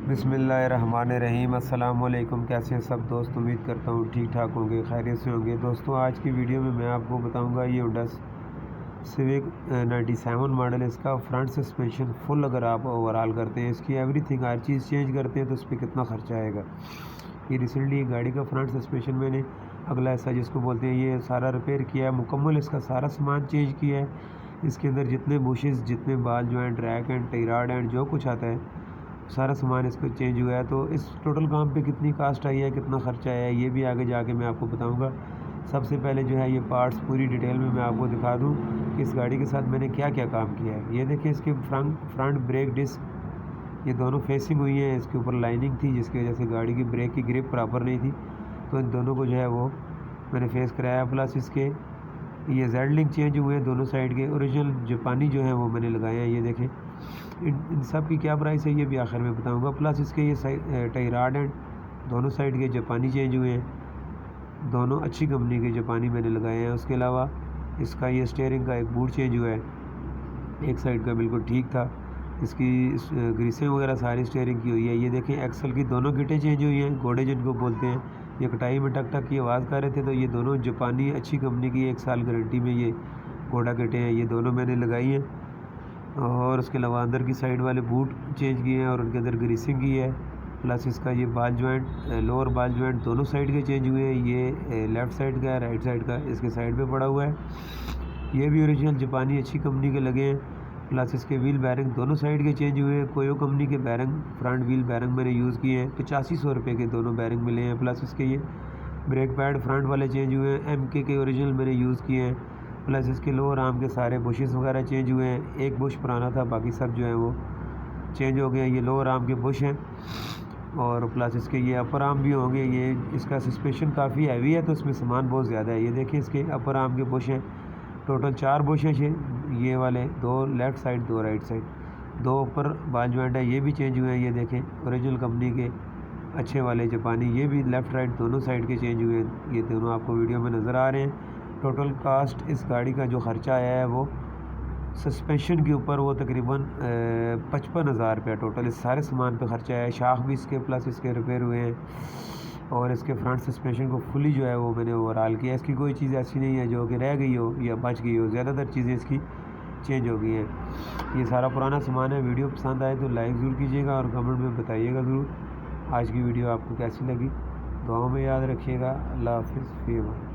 बिस्मिल्लाहिर्रहमानिर्रहीम। अस्सलाम वालेकुम। कैसे हैं सब दोस्त? उम्मीद करता हूँ ठीक ठाक होंगे, खैरियत से होंगे। दोस्तों, आज की वीडियो में मैं आपको बताऊंगा ये होंडा सिविक 97 मॉडल, इसका फ्रंट सस्पेंशन फुल अगर आप ओवरऑल करते हैं, इसकी एवरीथिंग हर चीज़ चेंज करते हैं तो उस पर कितना ख़र्चा आएगा। ये रिसेंटली गाड़ी का फ्रंट सस्पेंशन मैंने अगला ऐसा जिसको बोलते हैं ये सारा रिपेयर किया है, मुकम्मल इसका सारा सामान चेंज किया है। इसके अंदर जितने बुशेस, जितने बाल जॉइंट, रैक एंड टायराड एंड जो कुछ आता है सारा सामान इस पर चेंज हुआ है। तो इस टोटल काम पे कितनी कास्ट आई है, कितना ख़र्चा आया है, ये भी आगे जाके मैं आपको बताऊंगा। सबसे पहले जो है ये पार्ट्स पूरी डिटेल में मैं आपको दिखा दूं कि इस गाड़ी के साथ मैंने क्या क्या काम किया है। ये देखिए, इसके फ्रंट ब्रेक डिस्क ये दोनों फेसिंग हुई हैं। इसके ऊपर लाइनिंग थी जिसकी वजह से गाड़ी की ब्रेक की ग्रिप प्रॉपर नहीं थी, तो इन दोनों को जो है वो मैंने फेस कराया। प्लस इसके ये जेड लिंक चेंज हुए हैं दोनों साइड के, ओरिजिनल जापानी जो है वो मैंने लगाए हैं। ये देखें, इन सब की क्या प्राइस है ये भी आखिर में बताऊंगा। प्लस इसके ये टायराड एंड दोनों साइड के जापानी चेंज हुए हैं, दोनों अच्छी कंपनी के जापानी मैंने लगाए हैं। उसके अलावा इसका ये स्टीयरिंग का एक बूट चेंज हुआ है, एक साइड का बिल्कुल ठीक था। इसकी ग्रीसें वगैरह सारी स्टीयरिंग की हुई है। ये देखें, एक्सल की दोनों गिटें चेंज हुई हैं, घोड़े जिनको बोलते हैं। ये कटाई में टक टक की आवाज़ कर रहे थे, तो ये दोनों जापानी अच्छी कंपनी की 1 साल गारंटी में ये घोड़ा गिटें हैं, ये दोनों मैंने लगाई हैं। और उसके अलावा अंदर की साइड वाले बूट चेंज किए हैं और उनके अंदर ग्रीसिंग की है। प्लस इसका ये बाल जॉइंट, लोअर बाल जॉइंट दोनों साइड के चेंज हुए हैं। ये लेफ़्ट साइड का है, राइट साइड का इसके साइड पे पड़ा हुआ है। ये भी ओरिजिनल जापानी अच्छी कंपनी के लगे हैं। प्लस इसके व्हील बैरिंग दोनों साइड के चेंज हुए हैं। कोयो कंपनी के बैरिंग, फ्रंट व्हील बैरिंग मैंने यूज़ किए हैं, 8500 रुपये के दोनों बैरिंग मिले हैं। प्लस इसके ये ब्रेक पैड फ्रंट वाले चेंज हुए हैं, MK के ओरिजिनल मैंने यूज़ किए हैं। प्लस इसके लोअर आर्म के सारे बुशेस वगैरह चेंज हुए हैं। एक बुश पुराना था, बाकी सब जो है वो चेंज हो गए। ये लोअर आर्म के बुश हैं। और प्लस इसके ये अपर आर्म भी होंगे। ये इसका सस्पेंशन काफ़ी हैवी है तो इसमें सामान बहुत ज़्यादा है। ये देखिए, इसके अपर आर्म के बुश हैं, टोटल 4 बुश हैं। ये वाले 2 लेफ़्ट साइड, 2 राइट साइड, 2 ऊपर बाल जॉइंट है, ये भी चेंज हुए हैं। ये देखें, ओरिजिनल कंपनी के अच्छे वाले जापानी, ये भी लेफ़्ट राइट दोनों साइड के चेंज हुए हैं। ये दोनों आपको वीडियो में नज़र आ रहे हैं। टोटल कास्ट इस गाड़ी का जो ख़र्चा आया है वो सस्पेंशन के ऊपर वो तकरीबन 55,000 रुपया टोटल इस सारे सामान पे ख़र्चा आया है। शाख भी इसके प्लस इसके रिपेयर हुए हैं और इसके फ्रंट सस्पेंशन को फुली जो है वो मैंने ओवरऑल किया। इसकी कोई चीज़ ऐसी नहीं है जो कि रह गई हो या बच गई हो, ज़्यादातर चीज़ें इसकी चेंज हो गई हैं। ये सारा पुराना सामान है। वीडियो पसंद आए तो लाइक ज़रूर कीजिएगा और कमेंट में बताइएगा ज़रूर आज की वीडियो आपको कैसी लगी। दुआओं में याद रखिएगा। अल्लाह हाफ़िज़। फ़ी अमान।